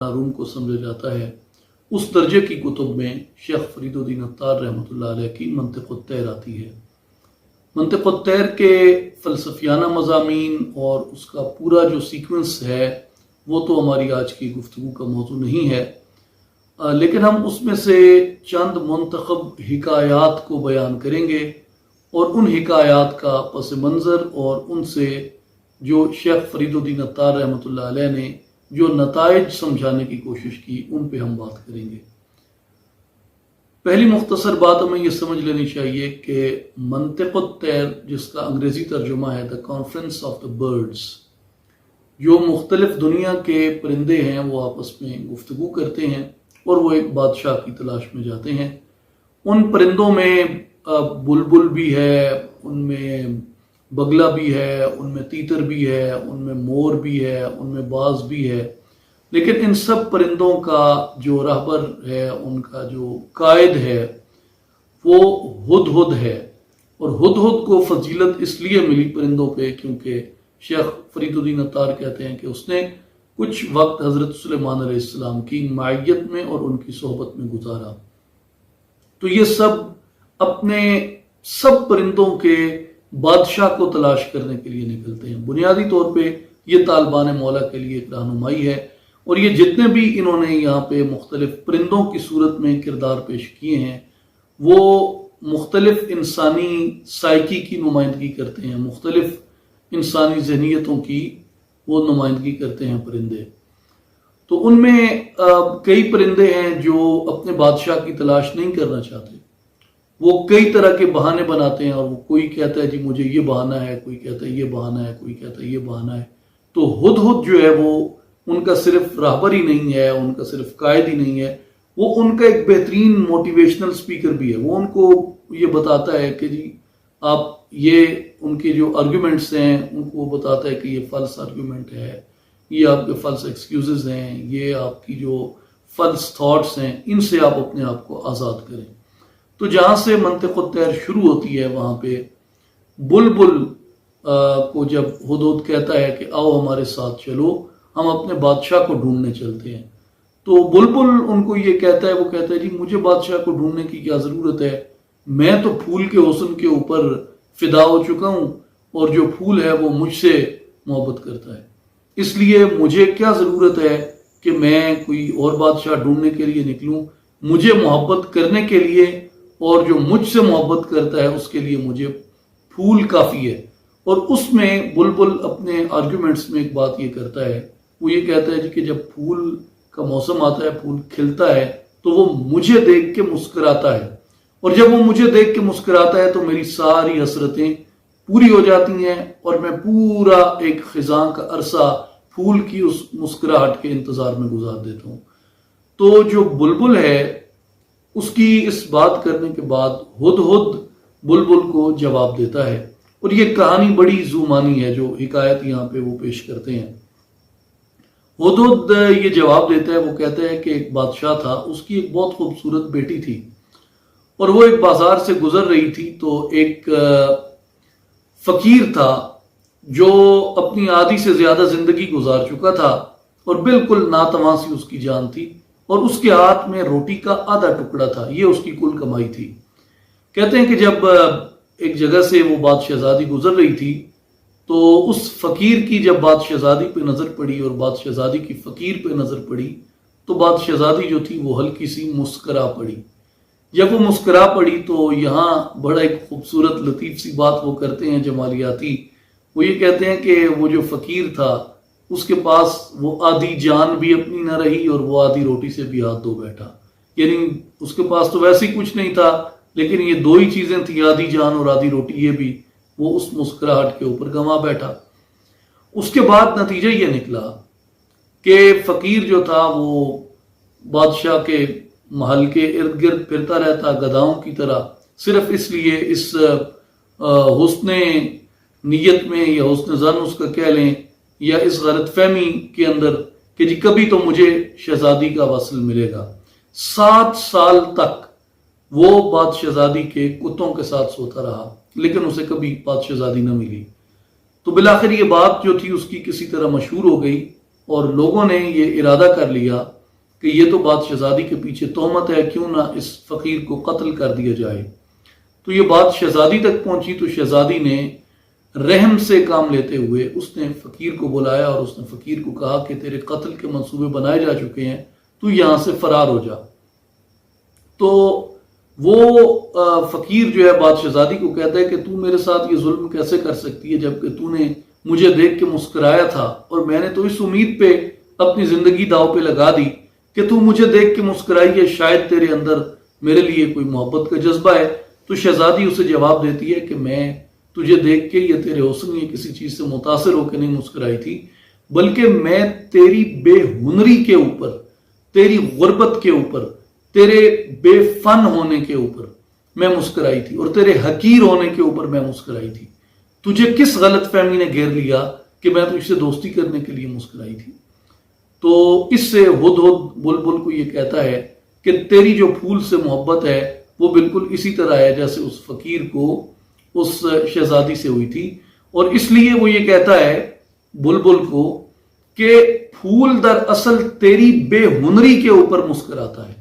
روم کو سمجھا جاتا ہے، اس درجے کی کتب میں شیخ فرید الدین عطار رحمۃ اللہ علیہ کی منطق الطیر آتی ہے۔ منطق الطیر کے فلسفیانہ مضامین اور اس کا پورا جو سیکوینس ہے وہ تو ہماری آج کی گفتگو کا موضوع نہیں ہے، لیکن ہم اس میں سے چند منتخب حکایات کو بیان کریں گے اور ان حکایات کا پس منظر اور ان سے جو شیخ فرید الدین عطار رحمۃ اللہ علیہ نے جو نتائج سمجھانے کی کوشش کی ان پہ ہم بات کریں گے۔ پہلی مختصر بات ہمیں یہ سمجھ لینی چاہیے کہ منطق الطیر، جس کا انگریزی ترجمہ ہے دا کانفرنس آف دا برڈز، جو مختلف دنیا کے پرندے ہیں وہ آپس میں گفتگو کرتے ہیں اور وہ ایک بادشاہ کی تلاش میں جاتے ہیں۔ ان پرندوں میں بلبل بھی ہے، ان میں بگلا بھی ہے، ان میں تیتر بھی ہے، ان میں مور بھی ہے، ان میں باز بھی ہے، لیکن ان سب پرندوں کا جو رہبر ہے، ان کا جو قائد ہے وہ ہدہد ہے۔ اور ہدہد کو فضیلت اس لیے ملی پرندوں پہ کیونکہ شیخ فرید الدین عطار کہتے ہیں کہ اس نے کچھ وقت حضرت سلیمان علیہ السلام کی معیت میں اور ان کی صحبت میں گزارا۔ تو یہ سب اپنے سب پرندوں کے بادشاہ کو تلاش کرنے کے لیے نکلتے ہیں۔ بنیادی طور پہ یہ طالبان مولا کے لیے ایک رہنمائی ہے، اور یہ جتنے بھی انہوں نے یہاں پہ مختلف پرندوں کی صورت میں کردار پیش کیے ہیں وہ مختلف انسانی سائیکی کی نمائندگی کرتے ہیں، مختلف انسانی ذہنیتوں کی وہ نمائندگی کرتے ہیں پرندے۔ تو ان میں کئی پرندے ہیں جو اپنے بادشاہ کی تلاش نہیں کرنا چاہتے، وہ کئی طرح کے بہانے بناتے ہیں، اور وہ کوئی کہتا ہے جی مجھے یہ بہانہ ہے، کوئی کہتا ہے یہ بہانہ ہے، کوئی کہتا ہے یہ بہانہ ہے۔ تو ہدہد جو ہے وہ ان کا صرف رہبر ہی نہیں ہے، ان کا صرف قائد ہی نہیں ہے، وہ ان کا ایک بہترین موٹیویشنل سپیکر بھی ہے۔ وہ ان کو یہ بتاتا ہے کہ جی آپ یہ ان کے جو آرگیومنٹس ہیں ان کو وہ بتاتا ہے کہ یہ فالس آرگیومنٹ ہے، یہ آپ کے فالس ایکسکیوزز ہیں، یہ آپ کی جو فالس تھاٹس ہیں، ان سے آپ اپنے آپ کو آزاد کریں۔ تو جہاں سے منطق الطیر شروع ہوتی ہے وہاں پہ بلبل کو جب ہدہد کہتا ہے کہ آؤ ہمارے ساتھ چلو، ہم اپنے بادشاہ کو ڈھونڈنے چلتے ہیں، تو بلبل ان کو یہ کہتا ہے، وہ کہتا ہے جی مجھے بادشاہ کو ڈھونڈنے کی کیا ضرورت ہے، میں تو پھول کے حسن کے اوپر فدا ہو چکا ہوں، اور جو پھول ہے وہ مجھ سے محبت کرتا ہے، اس لیے مجھے کیا ضرورت ہے کہ میں کوئی اور بادشاہ ڈھونڈنے کے لیے نکلوں۔ مجھے محبت کرنے کے لیے اور جو مجھ سے محبت کرتا ہے اس کے لیے مجھے پھول کافی ہے۔ اور اس میں بلبل اپنے آرگیومنٹس میں ایک بات یہ کرتا ہے، وہ یہ کہتا ہے کہ جب پھول کا موسم آتا ہے، پھول کھلتا ہے، تو وہ مجھے دیکھ کے مسکراتا ہے، اور جب وہ مجھے دیکھ کے مسکراتا ہے تو میری ساری حسرتیں پوری ہو جاتی ہیں، اور میں پورا ایک خزاں کا عرصہ پھول کی اس مسکراہٹ کے انتظار میں گزار دیتا ہوں۔ تو جو بلبل ہے اس کی اس بات کرنے کے بعد ہدہد بلبل کو جواب دیتا ہے، اور یہ کہانی بڑی زومانی ہے جو حکایت یہاں پہ وہ پیش کرتے ہیں۔ ہدہد یہ جواب دیتا ہے، وہ کہتا ہے کہ ایک بادشاہ تھا، اس کی ایک بہت خوبصورت بیٹی تھی، اور وہ ایک بازار سے گزر رہی تھی، تو ایک فقیر تھا جو اپنی آدھی سے زیادہ زندگی گزار چکا تھا اور بالکل ناتواں سی اس کی جان تھی، اور اس کے ہاتھ میں روٹی کا آدھا ٹکڑا تھا، یہ اس کی کل کمائی تھی۔ کہتے ہیں کہ جب ایک جگہ سے وہ بات شہزادی گزر رہی تھی تو اس فقیر کی جب بات شہزادی پہ نظر پڑی اور بات شہزادی کی فقیر پہ نظر پڑی تو بات شہزادی جو تھی وہ ہلکی سی مسکرا پڑی۔ جب وہ مسکرا پڑی تو یہاں بڑا ایک خوبصورت لطیف سی بات وہ کرتے ہیں جمالیاتی، وہ یہ کہتے ہیں کہ وہ جو فقیر تھا اس کے پاس وہ آدھی جان بھی اپنی نہ رہی اور وہ آدھی روٹی سے بھی ہاتھ دھو بیٹھا، یعنی اس کے پاس تو ویسے ہی کچھ نہیں تھا، لیکن یہ دو ہی چیزیں تھیں، آدھی جان اور آدھی روٹی، یہ بھی وہ اس مسکراہٹ کے اوپر گنوا بیٹھا۔ اس کے بعد نتیجہ یہ نکلا کہ فقیر جو تھا وہ بادشاہ کے محل کے ارد گرد پھرتا رہتا گدھاؤں کی طرح، صرف اس لیے اس حسن نیت میں یا حسن ظن اس کا کہہ لیں یا اس غلط فہمی کے اندر کہ جی کبھی تو مجھے شہزادی کا وصل ملے گا۔ 7 سال تک وہ بات شہزادی کے کتوں کے ساتھ سوتا رہا، لیکن اسے کبھی بات شہزادی نہ ملی۔ تو بالآخر یہ بات جو تھی اس کی کسی طرح مشہور ہو گئی، اور لوگوں نے یہ ارادہ کر لیا کہ یہ تو بات شہزادی کے پیچھے تہمت ہے، کیوں نہ اس فقیر کو قتل کر دیا جائے۔ تو یہ بات شہزادی تک پہنچی تو شہزادی نے رحم سے کام لیتے ہوئے اس نے فقیر کو بلایا اور اس نے فقیر کو کہا کہ تیرے قتل کے منصوبے بنائے جا چکے ہیں، تو یہاں سے فرار ہو جا۔ تو وہ فقیر جو ہے بات شہزادی کو کہتا ہے کہ تو میرے ساتھ یہ ظلم کیسے کر سکتی ہے جبکہ تو نے مجھے دیکھ کے مسکرایا تھا، اور میں نے تو اس امید پہ اپنی زندگی داؤ پہ لگا دی کہ تو مجھے دیکھ کے مسکرائی ہے، شاید تیرے اندر میرے لیے کوئی محبت کا جذبہ ہے۔ تو شہزادی اسے جواب دیتی ہے کہ میں تجھے دیکھ کے یا تیرے حسن یا کسی چیز سے متاثر ہو کے نہیں مسکرائی تھی، بلکہ میں تیری بے ہنری کے اوپر، تیری غربت کے اوپر، تیرے بے فن ہونے کے اوپر میں مسکرائی تھی، اور تیرے حقیر ہونے کے اوپر میں مسکرائی تھی۔ تجھے کس غلط فہمی نے گھیر لیا کہ میں تجھ سے دوستی کرنے کے لیے مسکرائی تھی؟ تو اس سے ہدہد بلبل کو یہ کہتا ہے کہ تیری جو پھول سے محبت ہے وہ بالکل اسی طرح ہے جیسے اس فقیر کو اس شہزادی سے ہوئی تھی، اور اس لیے وہ یہ کہتا ہے بلبل کو کہ پھول در اصل تیری بے ہنری کے اوپر مسکراتا ہے،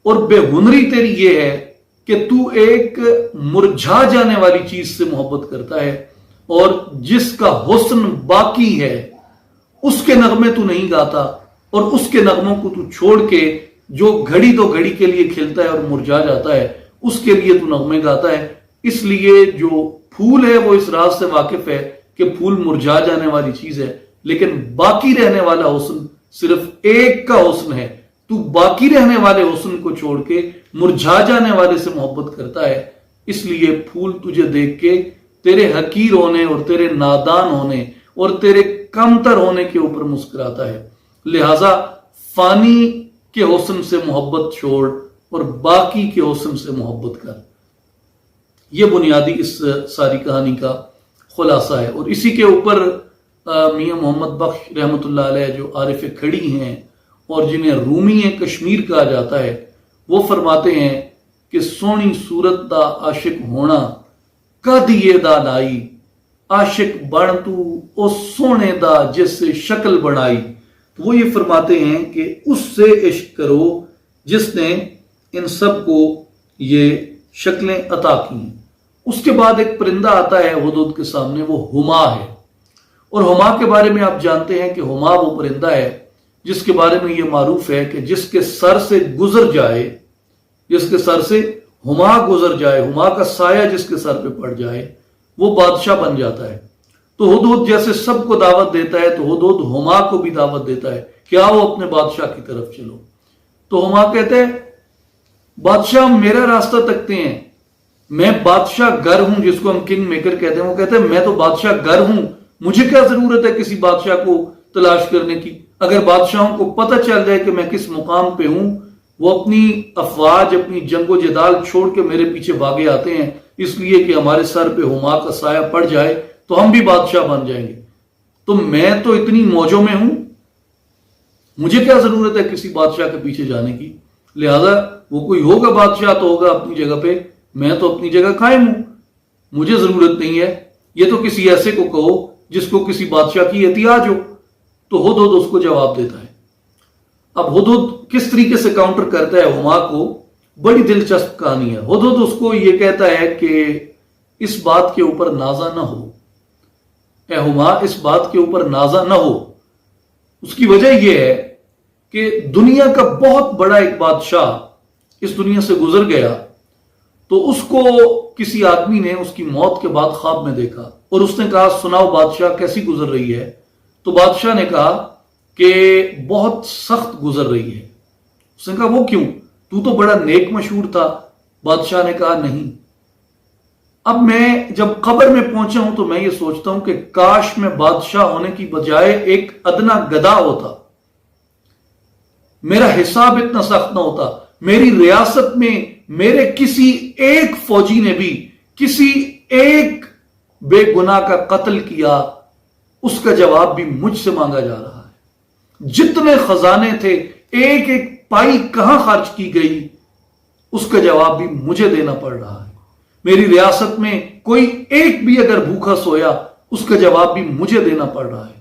اور بے ہنری تیری یہ ہے کہ تو ایک مرجھا جانے والی چیز سے محبت کرتا ہے، اور جس کا حسن باقی ہے اس کے نغمے تو نہیں گاتا، اور اس کے نغموں کو تو چھوڑ کے جو گھڑی تو گھڑی کے لیے کھلتا ہے اور مرجھا جاتا ہے اس کے لیے تو نغمے گاتا ہے۔ اس لیے جو پھول ہے وہ اس راز سے واقف ہے کہ پھول مرجھا جانے والی چیز ہے، لیکن باقی رہنے والا حسن صرف ایک کا حسن ہے۔ تو باقی رہنے والے حسن کو چھوڑ کے مرجھا جانے والے سے محبت کرتا ہے، اس لیے پھول تجھے دیکھ کے تیرے حقیر ہونے اور تیرے نادان ہونے اور تیرے کمتر ہونے کے اوپر مسکراتا ہے۔ لہٰذا فانی کے حسن سے محبت چھوڑ اور باقی کے حسن سے محبت کر۔ یہ بنیادی اس ساری کہانی کا خلاصہ ہے، اور اسی کے اوپر میاں محمد بخش رحمۃ اللہ علیہ جو عارف کھڑی ہیں اور جنہیں رومی کشمیر کہا جاتا ہے، وہ فرماتے ہیں کہ سونی صورت دا عاشق ہونا کد یہ دا نائی، عاشق بن تو او سونے دا جس سے شکل بنائی۔ تو وہ یہ فرماتے ہیں کہ اس سے عشق کرو جس نے ان سب کو یہ شکلیں عطا کی ہیں۔ اس کے بعد ایک پرندہ آتا ہے ہدہد کے سامنے، وہ ہما ہے، اور ہما کے بارے میں آپ جانتے ہیں کہ ہما وہ پرندہ ہے جس کے بارے میں یہ معروف ہے کہ جس کے سر سے گزر جائے، جس کے سر سے ہما گزر جائے، ہما کا سایہ جس کے سر پہ پڑ جائے وہ بادشاہ بن جاتا ہے۔ تو ہدہد جیسے سب کو دعوت دیتا ہے تو ہدہد ہما کو بھی دعوت دیتا ہے کہ آؤ اپنے بادشاہ کی طرف چلو۔ تو ہما کہتے ہیں بادشاہ میرا راستہ تکتے ہیں، میں بادشاہ گر ہوں، جس کو ہم کنگ میکر کہتے ہیں۔ وہ کہتے ہیں میں تو بادشاہ گر ہوں، مجھے کیا ضرورت ہے کسی بادشاہ کو تلاش کرنے کی؟ اگر بادشاہوں کو پتہ چل جائے کہ میں کس مقام پہ ہوں، وہ اپنی افواج، اپنی جنگ و جدال چھوڑ کے میرے پیچھے بھاگے آتے ہیں، اس لیے کہ ہمارے سر پہ ہما کا سایہ پڑ جائے تو ہم بھی بادشاہ بن جائیں گے۔ تو میں تو اتنی موجوں میں ہوں، مجھے کیا ضرورت ہے کسی بادشاہ کے پیچھے جانے کی؟ لہذا وہ کوئی ہوگا بادشاہ تو ہوگا اپنی جگہ پہ، میں تو اپنی جگہ قائم ہوں، مجھے ضرورت نہیں ہے۔ یہ تو کسی ایسے کو کہو جس کو کسی بادشاہ کی احتیاج ہو۔ تو ہدہد اس کو جواب دیتا ہے۔ اب ہدہد کس طریقے سے کاؤنٹر کرتا ہے ہما کو، بڑی دلچسپ کہانی ہے۔ ہدہد اس کو یہ کہتا ہے کہ اس بات کے اوپر نازا نہ ہو، اے ہما اس بات کے اوپر نازا نہ ہو۔ اس کی وجہ یہ ہے کہ دنیا کا بہت بڑا ایک بادشاہ اس دنیا سے گزر گیا، تو اس کو کسی آدمی نے اس کی موت کے بعد خواب میں دیکھا، اور اس نے کہا سناؤ بادشاہ کیسی گزر رہی ہے؟ تو بادشاہ نے کہا کہ بہت سخت گزر رہی ہے۔ اس نے کہا وہ کیوں؟ تو بڑا نیک مشہور تھا۔ بادشاہ نے کہا نہیں، اب میں جب قبر میں پہنچا ہوں تو میں یہ سوچتا ہوں کہ کاش میں بادشاہ ہونے کی بجائے ایک ادنا گدھا ہوتا، میرا حساب اتنا سخت نہ ہوتا، میری ریاست میں میرے کسی ایک فوجی نے بھی کسی ایک بے گناہ کا قتل کیا، اس کا جواب بھی مجھ سے مانگا جا رہا ہے۔ جتنے خزانے تھے، ایک ایک پائی کہاں خرچ کی گئی، اس کا جواب بھی مجھے دینا پڑ رہا ہے۔ میری ریاست میں کوئی ایک بھی اگر بھوکا سویا، اس کا جواب بھی مجھے دینا پڑ رہا ہے۔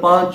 5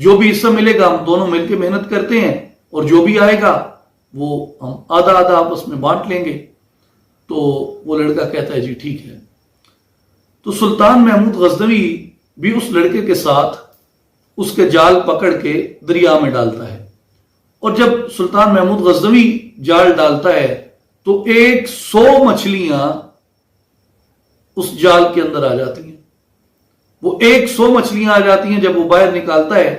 جو بھی حصہ ملے گا ہم دونوں مل کے محنت کرتے ہیں اور جو بھی آئے گا وہ ہم آدھا آدھا آپس میں بانٹ لیں گے۔ تو وہ لڑکا کہتا ہے جی ٹھیک ہے۔ تو سلطان محمود غزنوی بھی اس لڑکے کے ساتھ اس کے جال پکڑ کے دریا میں ڈالتا ہے، اور جب سلطان محمود غزنوی جال ڈالتا ہے تو 100 مچھلیاں اس جال کے اندر آ جاتی ہیں۔ وہ 100 مچھلیاں آ جاتی ہیں۔ جب وہ باہر نکالتا ہے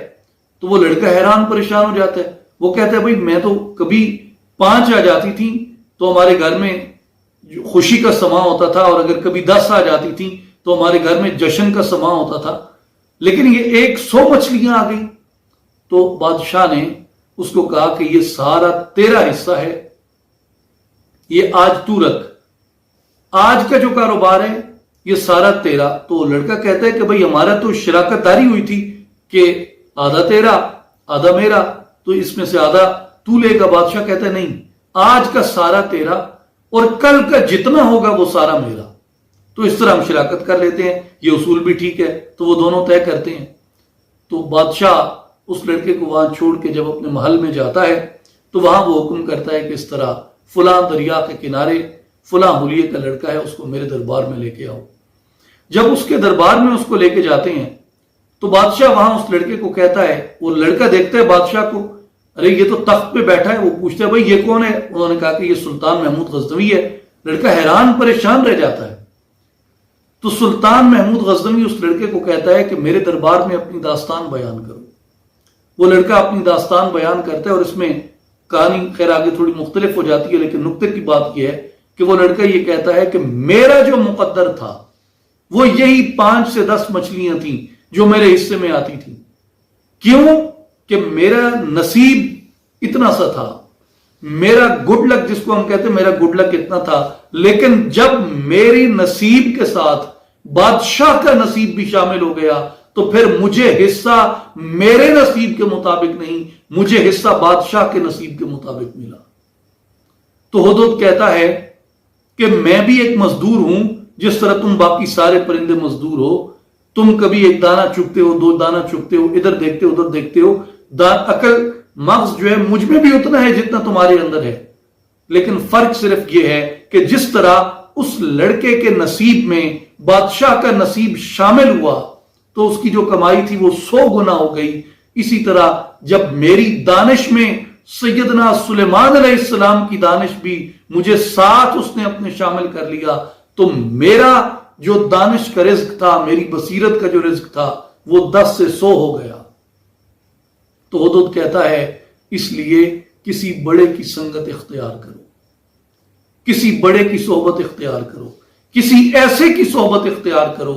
تو وہ لڑکا حیران پریشان ہو جاتا ہے۔ وہ کہتا ہے بھائی میں تو کبھی 5 آ جاتی تھی تو ہمارے گھر میں خوشی کا سما ہوتا تھا، اور اگر کبھی 10 آ جاتی تھی تو ہمارے گھر میں جشن کا سما ہوتا تھا، لیکن یہ 100 مچھلیاں آ گئی۔ تو بادشاہ نے اس کو کہا کہ یہ سارا تیرا حصہ ہے، یہ آج تو رکھ، آج کا جو کاروبار ہے یہ سارا تیرا۔ تو لڑکا کہتا ہے کہ بھائی ہمارا تو شراکت داری ہوئی تھی کہ آدھا تیرا آدھا میرا، تو اس میں سے آدھا تو لے گا۔ بادشاہ کہتا ہے نہیں، آج کا سارا تیرا اور کل کا جتنا ہوگا وہ سارا میرا۔ تو اس طرح ہم شراکت کر لیتے ہیں، یہ اصول بھی ٹھیک ہے۔ تو وہ دونوں طے کرتے ہیں۔ تو بادشاہ اس لڑکے کو وہاں چھوڑ کے جب اپنے محل میں جاتا ہے تو وہاں وہ حکم کرتا ہے کہ اس طرح فلاں دریا کے کنارے فلاں حلیے کا لڑکا ہے، اس کو میرے دربار میں لے کے آؤ۔ جب اس کے دربار میں اس کو لے کے جاتے ہیں تو بادشاہ وہاں اس لڑکے کو کہتا ہے، وہ لڑکا دیکھتا ہے بادشاہ کو، ارے یہ تو تخت پہ بیٹھا ہے۔ وہ پوچھتا ہے بھائی یہ کون ہے؟ انہوں نے کہا کہ یہ سلطان محمود غزنوی ہے۔ لڑکا حیران پریشان رہ جاتا ہے۔ تو سلطان محمود غزنوی اس لڑکے کو کہتا ہے کہ میرے دربار میں اپنی داستان بیان کرو۔ وہ لڑکا اپنی داستان بیان کرتا ہے، اور اس میں کہانی خیر آگے تھوڑی مختلف ہو جاتی ہے، لیکن نکتے کی بات یہ ہے کہ وہ لڑکا یہ کہتا ہے کہ میرا جو مقدر تھا وہ یہی 5 سے 10 مچھلیاں تھیں جو میرے حصے میں آتی تھیں۔ کیوں کہ میرا نصیب اتنا سا تھا، میرا گڈ لک جس کو ہم کہتے ہیں، میرا گڈ لک اتنا تھا، لیکن جب میری نصیب کے ساتھ بادشاہ کا نصیب بھی شامل ہو گیا تو پھر مجھے حصہ میرے نصیب کے مطابق نہیں، مجھے حصہ بادشاہ کے نصیب کے مطابق ملا۔ تو ہدہد کہتا ہے کہ میں بھی ایک مزدور ہوں، جس طرح تم باقی سارے پرندے مزدور ہو۔ تم کبھی ایک دانہ چگتے ہو، 2 دانہ چگتے ہو، ادھر دیکھتے ہو ادھر دیکھتے ہو، عقل مغز جو ہے مجھ میں بھی اتنا ہے جتنا تمہارے اندر ہے، لیکن فرق صرف یہ ہے کہ جس طرح اس لڑکے کے نصیب میں بادشاہ کا نصیب شامل ہوا تو اس کی جو کمائی تھی وہ 100 گنا ہو گئی، اسی طرح جب میری دانش میں سیدنا سلیمان علیہ السلام کی دانش بھی مجھے ساتھ اس نے اپنے شامل کر لیا، تو میرا جو دانش کا رزق تھا، میری بصیرت کا جو رزق تھا، وہ 10 سے 100 ہو گیا۔ تو ہدہد کہتا ہے اس لیے کسی بڑے کی سنگت اختیار کرو، کسی بڑے کی صحبت اختیار کرو، کسی ایسے کی صحبت اختیار کرو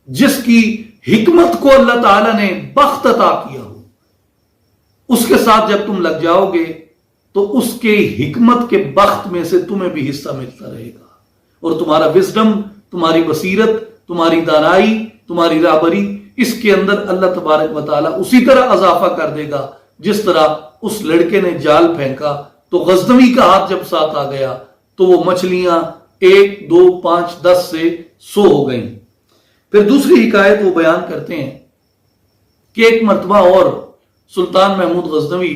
جس کی حکمت کو اللہ تعالیٰ نے بخت عطا کیا ہو۔ اس کے ساتھ جب تم لگ جاؤ گے تو اس کے حکمت کے بخت میں سے تمہیں بھی حصہ ملتا رہے گا، اور تمہارا وزڈم، تمہاری بصیرت، تمہاری دانائی، تمہاری رہبری، اس کے اندر اللہ تبارک و تعالیٰ اسی طرح اضافہ کر دے گا جس طرح اس لڑکے نے جال پھینکا تو غزنوی کا ہاتھ جب ساتھ آ گیا تو وہ مچھلیاں 1 2 5 10 سے 100 ہو گئیں۔ پھر دوسری حکایت وہ بیان کرتے ہیں کہ ایک مرتبہ اور سلطان محمود غزنوی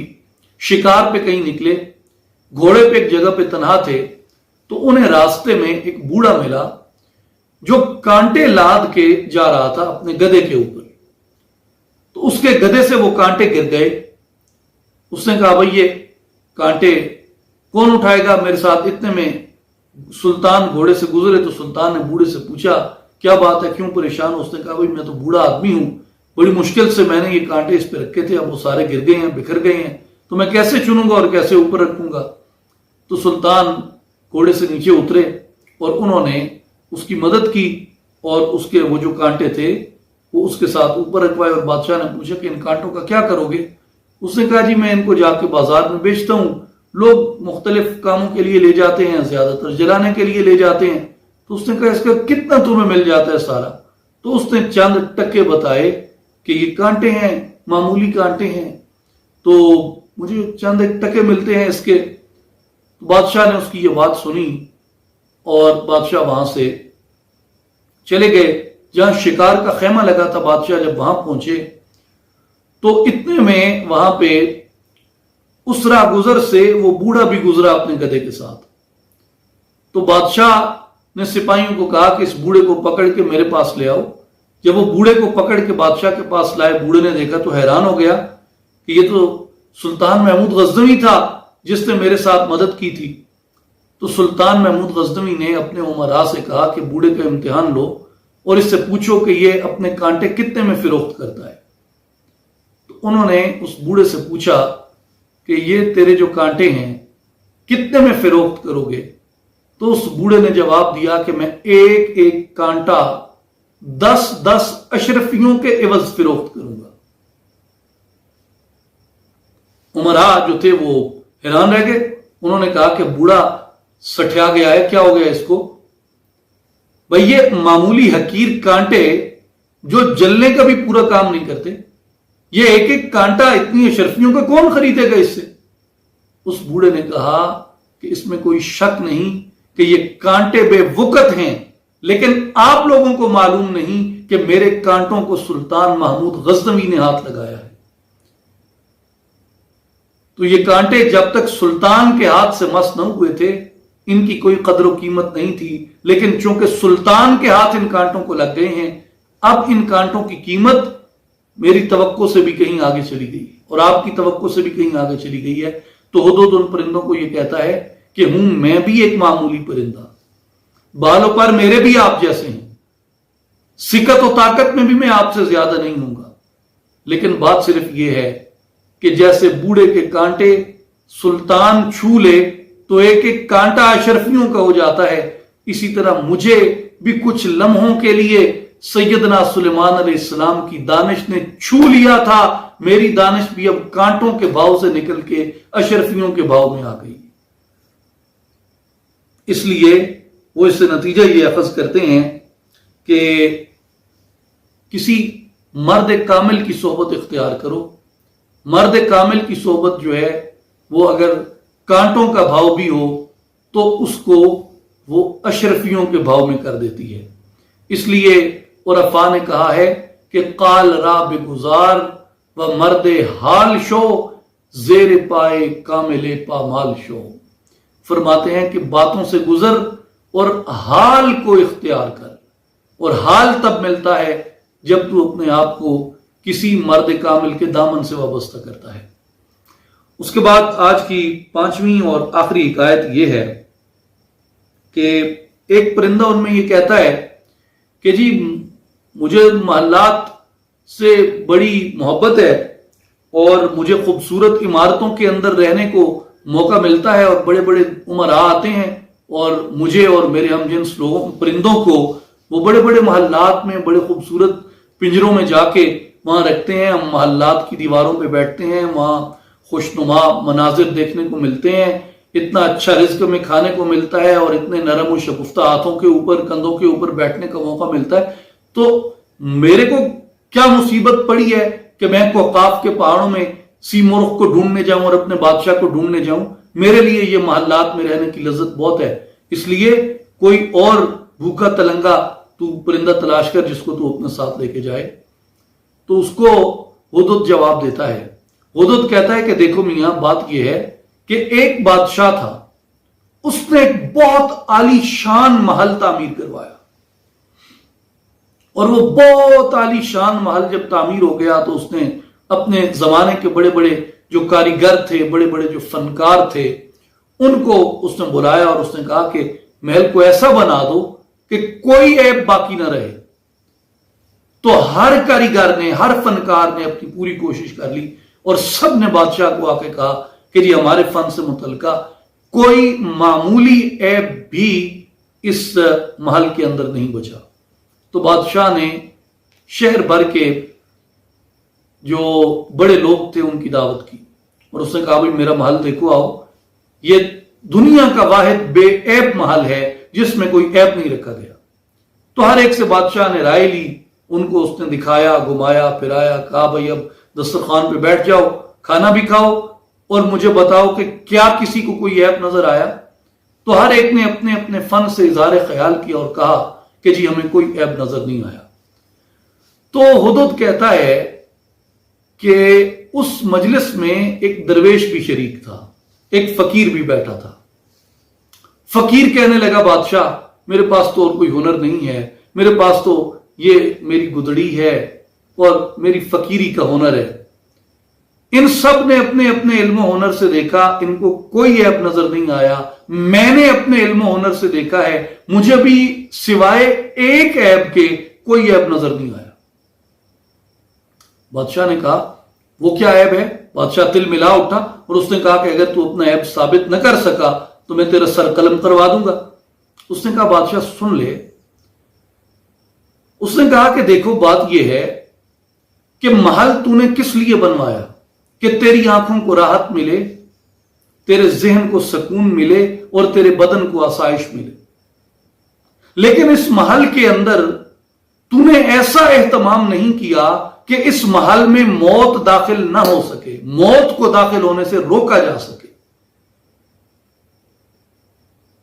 شکار پہ کہیں نکلے، گھوڑے پہ ایک جگہ پہ تنہا تھے، تو انہیں راستے میں ایک بوڑھا ملا جو کانٹے لاد کے جا رہا تھا اپنے گدھے کے اوپر۔ تو اس کے گدھے سے وہ کانٹے گر گئے۔ اس نے کہا بھائی یہ کانٹے کون اٹھائے گا میرے ساتھ؟ اتنے میں سلطان گھوڑے سے گزرے تو سلطان نے بوڑھے سے پوچھا کیا بات ہے، کیوں پریشان ہو؟ اس نے کہا بھائی میں تو بوڑھا آدمی ہوں، بڑی مشکل سے میں نے یہ کانٹے اس پہ رکھے تھے، اب وہ سارے گر گئے ہیں، بکھر گئے ہیں، تو میں کیسے چنوں گا اور کیسے اوپر رکھوں گا؟ تو سلطان گھوڑے سے نیچے اترے اور انہوں نے اس کی مدد کی، اور اس کے وہ جو کانٹے تھے وہ اس کے ساتھ اوپر رکھوائے۔ اور بادشاہ نے پوچھا کہ ان کانٹوں کا کیا کرو گے؟ اس نے کہا جی میں ان کو جا کے بازار میں بیچتا ہوں، لوگ مختلف کاموں کے لیے لے جاتے ہیں، زیادہ تر جلانے کے لیے لے جاتے ہیں۔ تو اس نے کہا اس کا کتنا تمہیں مل جاتا ہے سارا؟ تو اس نے چند ٹکے بتائے کہ یہ کانٹے ہیں، معمولی کانٹے ہیں، تو مجھے چند ایک ٹکے ملتے ہیں اس کے۔ تو بادشاہ نے اس کی یہ بات سنی اور بادشاہ وہاں سے چلے گئے جہاں شکار کا خیمہ لگا تھا۔ بادشاہ جب وہاں پہنچے تو اتنے میں وہاں پہ اس راہ گزر سے وہ بوڑھا بھی گزرا اپنے گدھے کے ساتھ. تو بادشاہ نے سپاہیوں کو کہا کہ اس بوڑھے کو پکڑ کے میرے پاس لے آؤ. جب وہ بوڑھے کو پکڑ کے بادشاہ کے پاس لائے، بوڑھے نے دیکھا تو حیران ہو گیا کہ یہ تو سلطان محمود غزنوی تھا جس نے میرے ساتھ مدد کی تھی. تو سلطان محمود غزنوی نے اپنے امراء سے کہا کہ بوڑھے کا امتحان لو اور اس سے پوچھو کہ یہ اپنے کانٹے کتنے میں فروخت کرتا ہے. تو انہوں نے اس بوڑھے سے پوچھا کہ یہ تیرے جو کانٹے ہیں کتنے میں فروخت کرو گے؟ تو اس بوڑھے نے جواب دیا کہ میں ایک ایک کانٹا 10 اشرفیوں کے عوض فروخت کروں گا. امراء جو تھے وہ حیران رہ گئے. انہوں نے کہا کہ بوڑھا سٹھیا گیا ہے، کیا ہو گیا اس کو؟ بھئی یہ معمولی حقیر کانٹے جو جلنے کا بھی پورا کام نہیں کرتے، یہ ایک ایک کانٹا اتنی اشرفیوں کا کون خریدے گا اس سے؟ اس بوڑھے نے کہا کہ اس میں کوئی شک نہیں کہ یہ کانٹے بے وقت ہیں، لیکن آپ لوگوں کو معلوم نہیں کہ میرے کانٹوں کو سلطان محمود غزنوی نے ہاتھ لگایا ہے. تو یہ کانٹے جب تک سلطان کے ہاتھ سے مس نہ ہوئے تھے ان کی کوئی قدر و قیمت نہیں تھی، لیکن چونکہ سلطان کے ہاتھ ان کانٹوں کو لگ گئے ہیں، اب ان کانٹوں کی قیمت میری توقع سے بھی کہیں آگے چلی گئی اور آپ کی توقع سے بھی کہیں آگے چلی گئی ہے. تو ہدہد ان پرندوں کو یہ کہتا ہے کہ ہوں میں بھی ایک معمولی پرندہ، بالوں پر میرے بھی آپ جیسے ہیں، سکت و طاقت میں بھی میں آپ سے زیادہ نہیں ہوں گا، لیکن بات صرف یہ ہے کہ جیسے بوڑھے کے کانٹے سلطان چھو لے تو ایک ایک کانٹا اشرفیوں کا ہو جاتا ہے، اسی طرح مجھے بھی کچھ لمحوں کے لیے سیدنا سلیمان علیہ السلام کی دانش نے چھو لیا تھا. میری دانش بھی اب کانٹوں کے بھاؤ سے نکل کے اشرفیوں کے بھاؤ میں آ گئی. اس لیے وہ اس سے نتیجہ یہ اخذ کرتے ہیں کہ کسی مرد کامل کی صحبت اختیار کرو. مرد کامل کی صحبت جو ہے وہ اگر کانٹوں کا بھاؤ بھی ہو تو اس کو وہ اشرفیوں کے بھاؤ میں کر دیتی ہے. اس لیے عرفا نے کہا ہے کہ قال را بگزار و مرد حال شو زیر پائے کامل پامال شو. فرماتے ہیں کہ باتوں سے گزر اور حال کو اختیار کر، اور حال تب ملتا ہے جب تو اپنے آپ کو کسی مرد کامل کے دامن سے وابستہ کرتا ہے. اس کے بعد آج کی 5ویں اور آخری حکایت یہ ہے کہ ایک پرندہ ان میں یہ کہتا ہے کہ جی مجھے محلات سے بڑی محبت ہے اور مجھے خوبصورت عمارتوں کے اندر رہنے کو موقع ملتا ہے اور بڑے بڑے امراء آتے ہیں اور مجھے اور میرے ہم جنس لوگوں پرندوں کو وہ بڑے بڑے محلات میں بڑے خوبصورت پنجروں میں جا کے وہاں رکھتے ہیں. ہم محلات کی دیواروں پہ بیٹھتے ہیں، وہاں خوشنما مناظر دیکھنے کو ملتے ہیں، اتنا اچھا رزق میں کھانے کو ملتا ہے اور اتنے نرم و شگفتہ ہاتھوں کے اوپر کندھوں کے اوپر بیٹھنے کا موقع ملتا ہے. تو میرے کو کیا مصیبت پڑی ہے کہ میں کوقاف کے پہاڑوں میں سی مرغ کو ڈھونڈنے جاؤں اور اپنے بادشاہ کو ڈھونڈنے جاؤں؟ میرے لیے یہ محلات میں رہنے کی لذت بہت ہے. اس لیے کوئی اور بھوکا تلنگا تو پرندہ تلاش کر جس کو تو اپنے ساتھ لے کے جائے. تو اس کو ہدہد جواب دیتا ہے. ہدہد کہتا ہے کہ دیکھو میاں، بات یہ ہے کہ ایک بادشاہ تھا، اس نے ایک بہت عالی شان محل تعمیر کروایا، اور وہ بہت عالی شان محل جب تعمیر ہو گیا تو اس نے اپنے زمانے کے بڑے بڑے جو کاریگر تھے، بڑے بڑے جو فنکار تھے، ان کو اس نے بلایا اور اس نے کہا کہ محل کو ایسا بنا دو کہ کوئی عیب باقی نہ رہے. تو ہر کاریگر نے، ہر فنکار نے اپنی پوری کوشش کر لی اور سب نے بادشاہ کو آ کے کہا کہ جی ہمارے فن سے متعلقہ کوئی معمولی عیب بھی اس محل کے اندر نہیں بچا. تو بادشاہ نے شہر بھر کے جو بڑے لوگ تھے ان کی دعوت کی اور اس نے کہا بھائی میرا محل دیکھو، آؤ، یہ دنیا کا واحد بے عیب محل ہے جس میں کوئی عیب نہیں رکھا گیا. تو ہر ایک سے بادشاہ نے رائے لی، ان کو اس نے دکھایا، گھمایا پھرایا، کہا بھائی اب دسترخوان پہ بیٹھ جاؤ، کھانا بھی کھاؤ اور مجھے بتاؤ کہ کیا کسی کو کوئی عیب نظر آیا. تو ہر ایک نے اپنے اپنے فن سے اظہار خیال کیا اور کہا کہ جی ہمیں کوئی عیب نظر نہیں آیا. تو ہدہد کہتا ہے کہ اس مجلس میں ایک درویش بھی شریک تھا، ایک فقیر بھی بیٹھا تھا۔ فقیر کہنے لگا بادشاہ میرے پاس تو اور کوئی ہنر نہیں ہے، میرے پاس تو یہ میری گدڑی ہے اور میری فقیری کا ہنر ہے۔ ان سب نے اپنے اپنے علم و ہنر سے دیکھا، ان کو کوئی عیب نظر نہیں آیا۔ میں نے اپنے علم و ہنر سے دیکھا ہے، مجھے بھی سوائے ایک عیب کے کوئی عیب نظر نہیں آیا۔ بادشاہ نے کہا وہ کیا عیب ہے؟ بادشاہ تل ملا اٹھا اور اس نے کہا کہ اگر تو اپنا عیب ثابت نہ کر سکا تو میں تیرا سر قلم کروا دوں گا۔ اس نے کہا بادشاہ سن لے۔ اس نے کہا کہ دیکھو بات یہ ہے کہ محل تو نے کس لیے بنوایا کہ تیری آنکھوں کو راحت ملے، تیرے ذہن کو سکون ملے اور تیرے بدن کو آسائش ملے، لیکن اس محل کے اندر تو نے ایسا اہتمام نہیں کیا کہ اس محل میں موت داخل نہ ہو سکے، موت کو داخل ہونے سے روکا جا سکے۔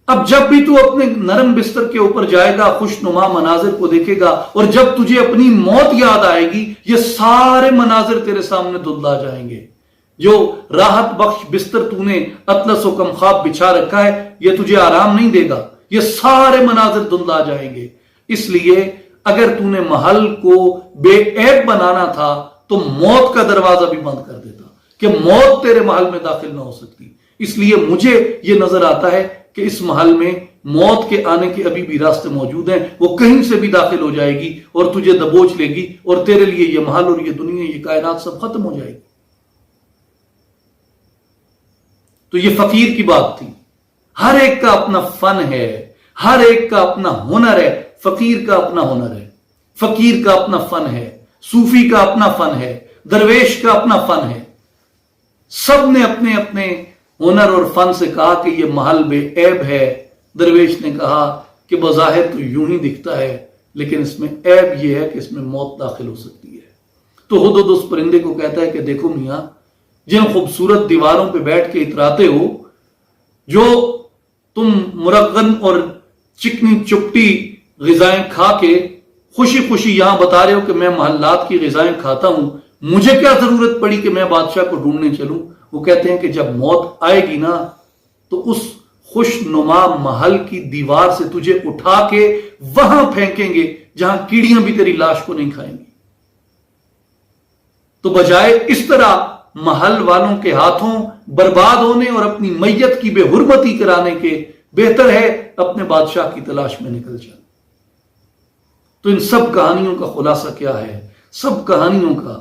اب جب بھی تو اپنے نرم بستر کے اوپر جائے گا، خوش نما مناظر کو دیکھے گا، اور جب تجھے اپنی موت یاد آئے گی یہ سارے مناظر تیرے سامنے دھندلا جائیں گے۔ جو راحت بخش بستر تو نے اطلس و کم خواب بچھا رکھا ہے یہ تجھے آرام نہیں دے گا، یہ سارے مناظر دھندلا جائیں گے۔ اس لیے اگر تو نے محل کو بے عیب بنانا تھا تو موت کا دروازہ بھی بند کر دیتا کہ موت تیرے محل میں داخل نہ ہو سکتی۔ اس لیے مجھے یہ نظر آتا ہے کہ اس محل میں موت کے آنے کے ابھی بھی راستے موجود ہیں، وہ کہیں سے بھی داخل ہو جائے گی اور تجھے دبوچ لے گی اور تیرے لیے یہ محل اور یہ دنیا یہ کائنات سب ختم ہو جائے گی۔ تو یہ فقیر کی بات تھی۔ ہر ایک کا اپنا فن ہے، ہر ایک کا اپنا ہنر ہے۔ فقیر کا اپنا ہنر ہے، فقیر کا اپنا فن ہے، صوفی کا اپنا فن ہے، درویش کا اپنا فن ہے۔ سب نے اپنے اپنے ہنر اور فن سے کہا کہ یہ محل بے عیب ہے۔ درویش نے کہا کہ بظاہر تو یوں ہی دکھتا ہے لیکن اس میں عیب یہ ہے کہ اس میں موت داخل ہو سکتی ہے۔ تو ہدہد اس پرندے کو کہتا ہے کہ دیکھو میاں، جن خوبصورت دیواروں پہ بیٹھ کے اتراتے ہو، جو تم مرغن اور چکنی چپٹی غذائیں کھا کے خوشی خوشی یہاں بتا رہے ہو کہ میں محلات کی غذائیں کھاتا ہوں، مجھے کیا ضرورت پڑی کہ میں بادشاہ کو ڈھونڈنے چلوں؟ وہ کہتے ہیں کہ جب موت آئے گی نا تو اس خوش نما محل کی دیوار سے تجھے اٹھا کے وہاں پھینکیں گے جہاں کیڑیاں بھی تیری لاش کو نہیں کھائیں گی۔ تو بجائے اس طرح محل والوں کے ہاتھوں برباد ہونے اور اپنی میت کی بے حرمتی کرانے کے، بہتر ہے اپنے بادشاہ کی تلاش میں نکل جائے۔ تو ان سب کہانیوں کا خلاصہ کیا ہے؟ سب کہانیوں کا،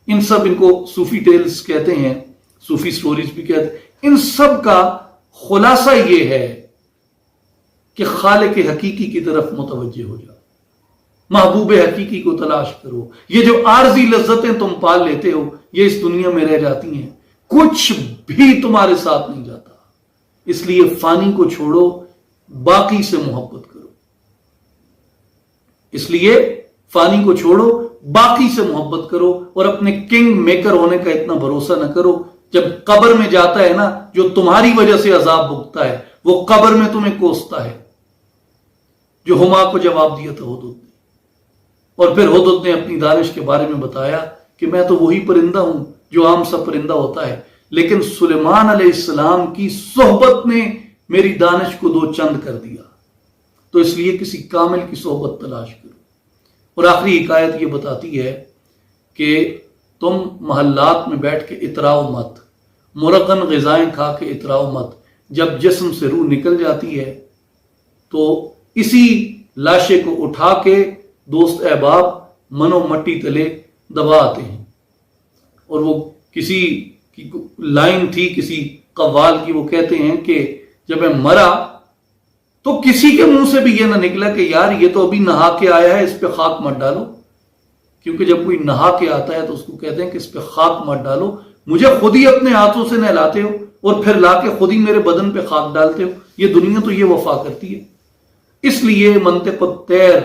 ان کو صوفی ٹیلز کہتے ہیں، صوفی سٹوریز بھی کہتے ہیں۔ ان سب کا خلاصہ یہ ہے کہ خالق حقیقی کی طرف متوجہ ہو جاؤ، محبوب حقیقی کو تلاش کرو۔ یہ جو عارضی لذتیں تم پال لیتے ہو یہ اس دنیا میں رہ جاتی ہیں، کچھ بھی تمہارے ساتھ نہیں جاتا۔ اس لیے فانی کو چھوڑو، باقی سے محبت کرو۔ اس لیے فانی کو چھوڑو، باقی سے محبت کرو، اور اپنے کنگ میکر ہونے کا اتنا بھروسہ نہ کرو۔ جب قبر میں جاتا ہے نا، جو تمہاری وجہ سے عذاب بھگتا ہے وہ قبر میں تمہیں کوستا ہے، جو ہما کو جواب دیا تھا ہدہد نے۔ اور پھر ہدہد نے اپنی دانش کے بارے میں بتایا کہ میں تو وہی پرندہ ہوں جو عام سا پرندہ ہوتا ہے، لیکن سلیمان علیہ السلام کی صحبت نے میری دانش کو دو چند کر دیا۔ تو اس لیے کسی کامل کی صحبت تلاش کرو۔ اور آخری حکایت یہ بتاتی ہے کہ تم محلات میں بیٹھ کے اتراؤ مت، مرغن غذائیں کھا کے اتراؤ مت۔ جب جسم سے روح نکل جاتی ہے تو اسی لاشے کو اٹھا کے دوست احباب منو مٹی تلے دبا آتے ہیں۔ اور وہ کسی کی لائن تھی کسی قوال کی، وہ کہتے ہیں کہ جب میں مرا تو کسی کے منہ سے بھی یہ نہ نکلا کہ یار یہ تو ابھی نہا کے آیا ہے، اس پہ خاک مت ڈالو۔ کیونکہ جب کوئی نہا کے آتا ہے تو اس کو کہتے ہیں کہ اس پہ خاک مت ڈالو، مجھے خود ہی اپنے ہاتھوں سے نہلاتے ہو اور پھر لا کے خود ہی میرے بدن پہ خاک ڈالتے ہو۔ یہ دنیا تو یہ وفا کرتی ہے۔ اس لیے منطق الطیر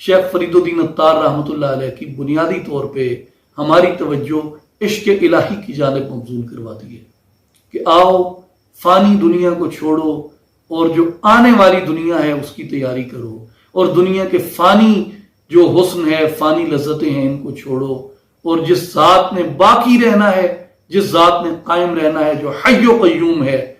شیخ فرید الدین عطار رحمۃ اللہ علیہ کی بنیادی طور پہ ہماری توجہ عشق الہی کی جانب مبذول کرواتی ہے کہ آؤ فانی دنیا کو چھوڑو اور جو آنے والی دنیا ہے اس کی تیاری کرو، اور دنیا کے فانی جو حسن ہے، فانی لذتیں ہیں، ان کو چھوڑو اور جس ذات نے باقی رہنا ہے، جس ذات نے قائم رہنا ہے، جو حی و قیوم ہے،